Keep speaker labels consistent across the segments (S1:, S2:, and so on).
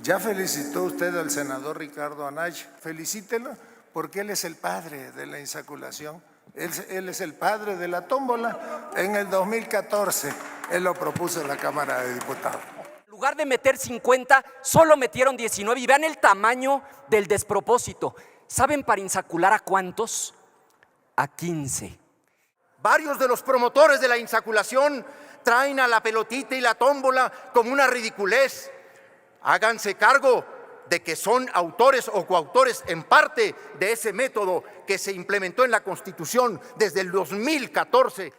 S1: Ya felicitó usted al senador Ricardo Anaya. Felicítelo porque él es el padre de la insaculación. Él es el padre de la tómbola. En el 2014 él lo propuso en la Cámara de Diputados.
S2: En lugar de meter 50, solo metieron 19 y vean el tamaño del despropósito. ¿Saben para insacular a cuántos? A 15.
S3: Varios de los promotores de la insaculación traen a la pelotita y la tómbola como una ridiculez. Háganse cargo de que son autores o coautores en parte de ese método que se implementó en la Constitución desde el 2014.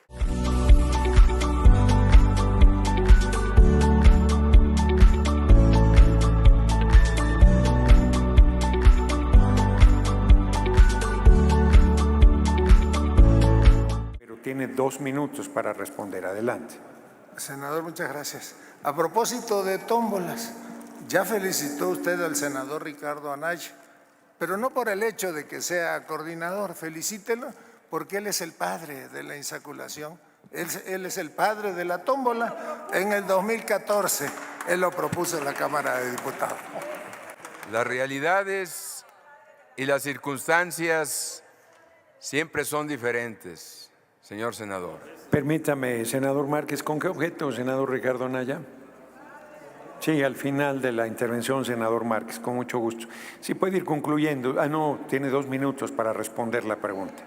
S4: Tiene 2 minutos para responder. Adelante.
S1: Senador, muchas gracias. A propósito de tómbolas, ya felicitó usted al senador Ricardo Anaya, pero no por el hecho de que sea coordinador. Felicítelo porque él es el padre de la insaculación. Él es el padre de la tómbola. En el 2014 él lo propuso en la Cámara de Diputados.
S5: Las realidades y las circunstancias siempre son diferentes. Señor senador.
S4: Permítame, senador Márquez, ¿con qué objeto, senador Ricardo Anaya? Sí, al final de la intervención, senador Márquez, con mucho gusto. Sí, puede ir concluyendo. No, tiene 2 minutos para responder la pregunta.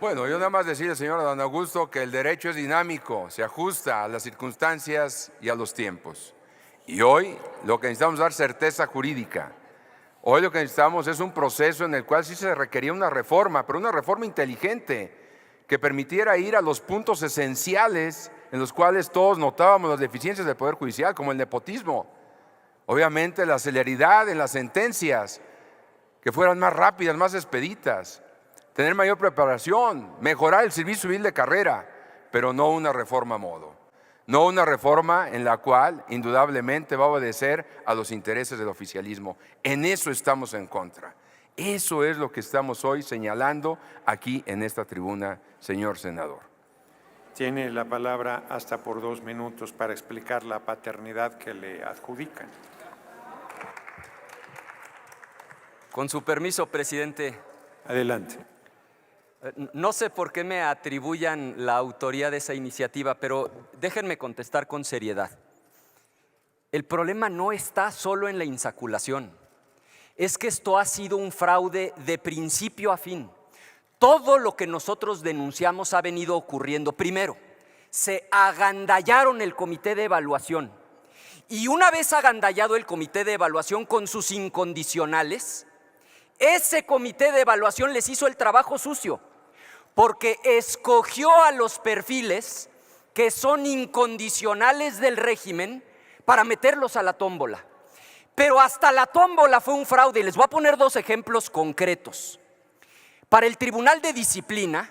S5: Bueno, yo nada más decirle, señor Adán Augusto, que el derecho es dinámico, se ajusta a las circunstancias y a los tiempos. Y hoy lo que necesitamos es dar certeza jurídica. Hoy lo que necesitamos es un proceso en el cual sí se requería una reforma, pero una reforma inteligente, que permitiera ir a los puntos esenciales en los cuales todos notábamos las deficiencias del Poder Judicial, como el nepotismo. Obviamente la celeridad en las sentencias, que fueran más rápidas, más expeditas, tener mayor preparación, mejorar el servicio civil de carrera, pero no una reforma a modo. No una reforma en la cual indudablemente va a obedecer a los intereses del oficialismo. En eso estamos en contra. Eso es lo que estamos hoy señalando aquí en esta tribuna, señor senador.
S4: Tiene la palabra hasta por 2 minutos para explicar la paternidad que le adjudican.
S2: Con su permiso, presidente.
S4: Adelante.
S2: No sé por qué me atribuyan la autoría de esa iniciativa, pero déjenme contestar con seriedad. El problema no está solo en la insaculación. Es que esto ha sido un fraude de principio a fin. Todo lo que nosotros denunciamos ha venido ocurriendo. Primero, se agandallaron el comité de evaluación. Y una vez agandallado el comité de evaluación con sus incondicionales, ese comité de evaluación les hizo el trabajo sucio, porque escogió a los perfiles que son incondicionales del régimen para meterlos a la tómbola. Pero hasta la tómbola fue un fraude y les voy a poner 2 ejemplos concretos. Para el Tribunal de Disciplina,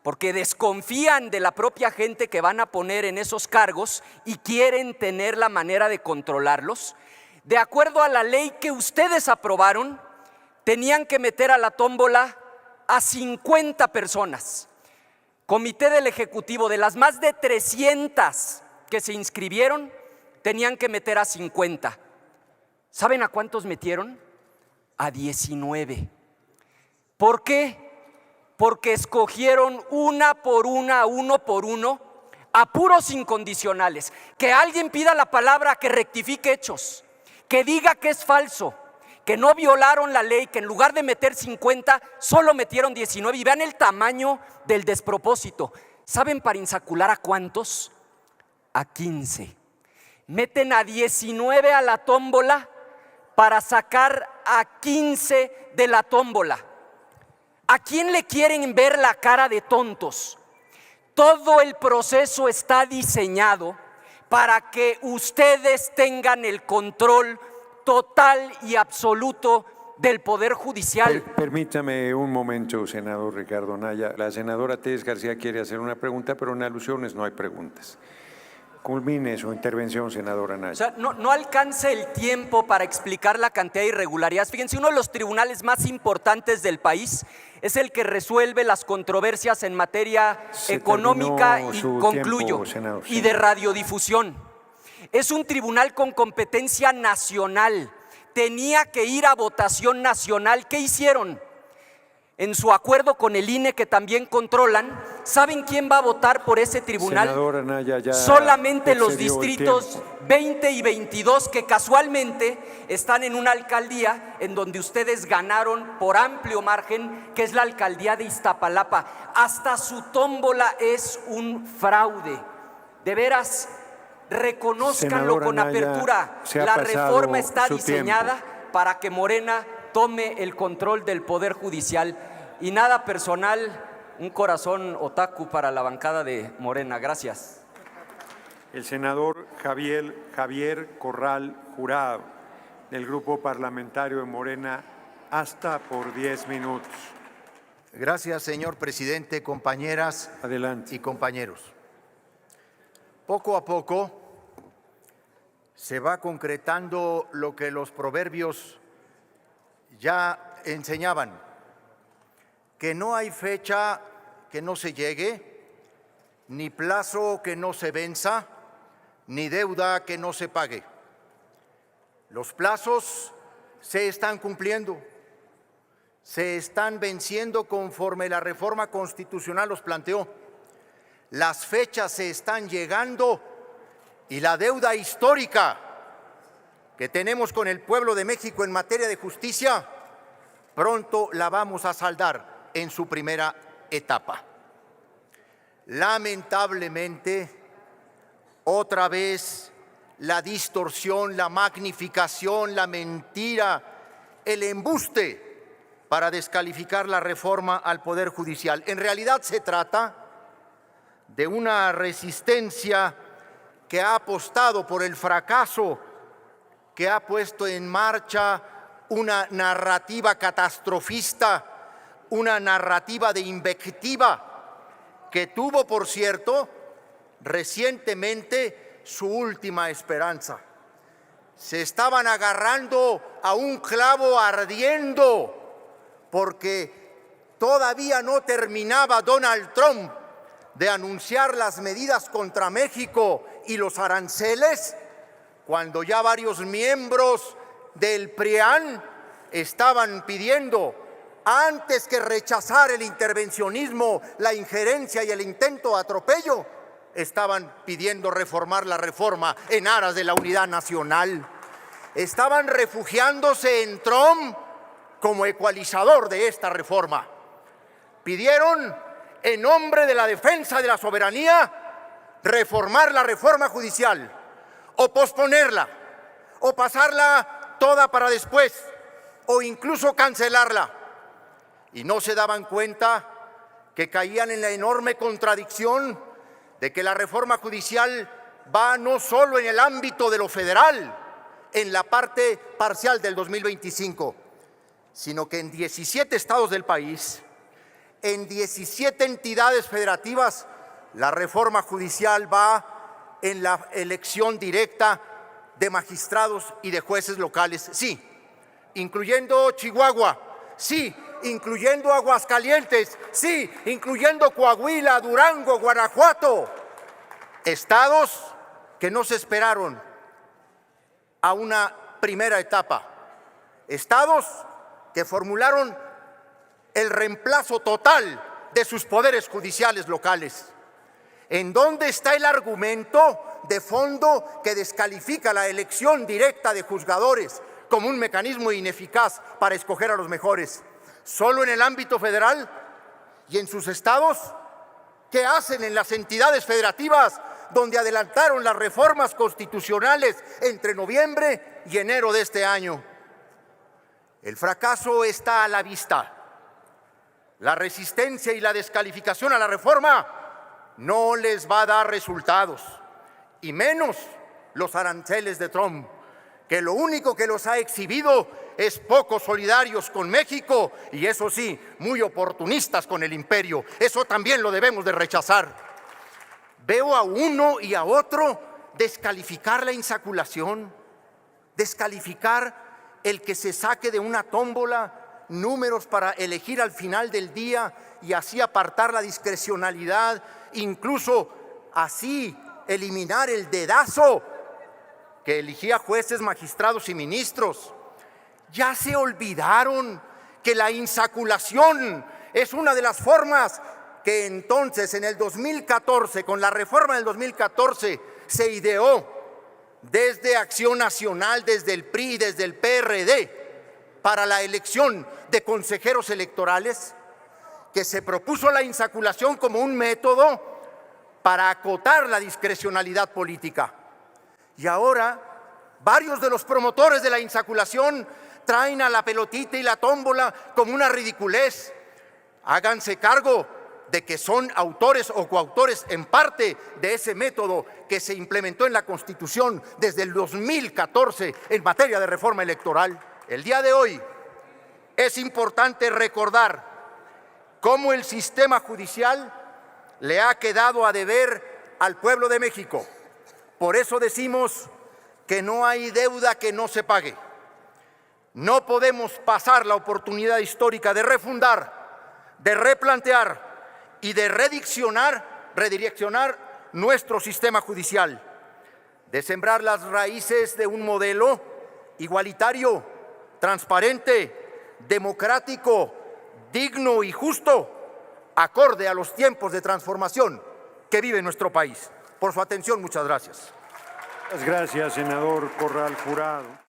S2: porque desconfían de la propia gente que van a poner en esos cargos y quieren tener la manera de controlarlos, de acuerdo a la ley que ustedes aprobaron, tenían que meter a la tómbola a 50 personas. Comité del Ejecutivo, de las más de 300 que se inscribieron, tenían que meter a 50. ¿Saben a cuántos metieron? A 19. ¿Por qué? Porque escogieron uno por uno, a puros incondicionales. Que alguien pida la palabra, que rectifique hechos, que diga que es falso, que no violaron la ley, que en lugar de meter 50, solo metieron 19. Y vean el tamaño del despropósito. ¿Saben para insacular a cuántos? A 15. Meten a 19 a la tómbola para sacar a 15 de la tómbola. ¿A quién le quieren ver la cara de tontos? Todo el proceso está diseñado para que ustedes tengan el control total y absoluto del Poder Judicial.
S4: Permítame un momento, senador Ricardo Anaya. La senadora Telles García quiere hacer una pregunta, pero en alusiones no hay preguntas. Culmine su intervención, senador Anaya.
S2: O sea, no alcanza el tiempo para explicar la cantidad de irregularidades. Fíjense, uno de los tribunales más importantes del país es el que resuelve las controversias en materia económica, y concluyo,
S4: senador,
S2: y de radiodifusión. Es un tribunal con competencia nacional. tenía que ir a votación nacional. ¿Qué hicieron? En su acuerdo con el INE, que también controlan, ¿saben quién va a votar por ese tribunal?
S4: Senador Anaya, ya
S2: solamente los
S4: excedió el
S2: distritos
S4: tiempo.
S2: 20 y 22, que casualmente están en una alcaldía en donde ustedes ganaron por amplio margen, que es la alcaldía de Iztapalapa. Hasta su tómbola es un fraude. De veras, reconózcanlo
S4: Senador
S2: con
S4: Anaya,
S2: apertura.
S4: se ha
S2: La
S4: pasado
S2: reforma está
S4: su
S2: diseñada para que Morena tome el control del Poder Judicial. Y nada personal, un corazón otaku para la bancada de Morena. Gracias.
S4: El senador Javier Corral Jurado, del Grupo Parlamentario de Morena, hasta por 10 minutos.
S3: Gracias, señor presidente, compañeras
S4: Adelante.
S3: y compañeros. Poco a poco se va concretando lo que los proverbios ya enseñaban, que no hay fecha que no se llegue, ni plazo que no se venza, ni deuda que no se pague. Los plazos se están cumpliendo, se están venciendo conforme la reforma constitucional los planteó. Las fechas se están llegando y la deuda histórica que tenemos con el pueblo de México en materia de justicia, pronto la vamos a saldar en su primera etapa. Lamentablemente, otra vez la distorsión, la magnificación, la mentira, el embuste para descalificar la reforma al Poder Judicial. En realidad se trata de una resistencia que ha apostado por el fracaso, que ha puesto en marcha una narrativa catastrofista, una narrativa de invectiva, que tuvo, por cierto, recientemente su última esperanza. Se estaban agarrando a un clavo ardiendo, porque todavía no terminaba Donald Trump de anunciar las medidas contra México y los aranceles, cuando ya varios miembros del PRIAN estaban pidiendo, antes que rechazar el intervencionismo, la injerencia y el intento de atropello, estaban pidiendo reformar la reforma en aras de la unidad nacional. Estaban refugiándose en Trump como ecualizador de esta reforma. Pidieron, en nombre de la defensa de la soberanía, reformar la reforma judicial, o posponerla, o pasarla toda para después, o incluso cancelarla. Y no se daban cuenta que caían en la enorme contradicción de que la reforma judicial va no solo en el ámbito de lo federal, en la parte parcial del 2025, sino que en 17 estados del país, en 17 entidades federativas, la reforma judicial va en la elección directa de magistrados y de jueces locales, sí, incluyendo Chihuahua, sí, incluyendo Aguascalientes, sí, incluyendo Coahuila, Durango, Guanajuato, estados que no se esperaron a una primera etapa, estados que formularon el reemplazo total de sus poderes judiciales locales. ¿En dónde está el argumento de fondo que descalifica la elección directa de juzgadores como un mecanismo ineficaz para escoger a los mejores? ¿Solo en el ámbito federal y en sus estados? ¿Qué hacen en las entidades federativas donde adelantaron las reformas constitucionales entre noviembre y enero de este año? El fracaso está a la vista. La resistencia y la descalificación a la reforma no les va a dar resultados, y menos los aranceles de Trump, que lo único que los ha exhibido es poco solidarios con México y, eso sí, muy oportunistas con el imperio. Eso también lo debemos de rechazar. Veo a uno y a otro descalificar la insaculación, descalificar el que se saque de una tómbola números para elegir al final del día y así apartar la discrecionalidad, incluso así eliminar el dedazo que elegía jueces, magistrados y ministros. Ya se olvidaron que la insaculación es una de las formas que entonces en el 2014, con la reforma del 2014, se ideó desde Acción Nacional, desde el PRI, desde el PRD, para la elección de consejeros electorales, que se propuso la insaculación como un método para acotar la discrecionalidad política. Y ahora, varios de los promotores de la insaculación traen a la pelotita y la tómbola como una ridiculez. Háganse cargo de que son autores o coautores en parte de ese método que se implementó en la Constitución desde el 2014 en materia de reforma electoral. El día de hoy es importante recordar cómo el sistema judicial le ha quedado a deber al pueblo de México. Por eso decimos que no hay deuda que no se pague. No podemos pasar la oportunidad histórica de refundar, de replantear y de redireccionar nuestro sistema judicial, de sembrar las raíces de un modelo igualitario, transparente, democrático, digno y justo, acorde a los tiempos de transformación que vive nuestro país. Por su atención, muchas gracias.
S4: Muchas gracias, senador Corral Jurado.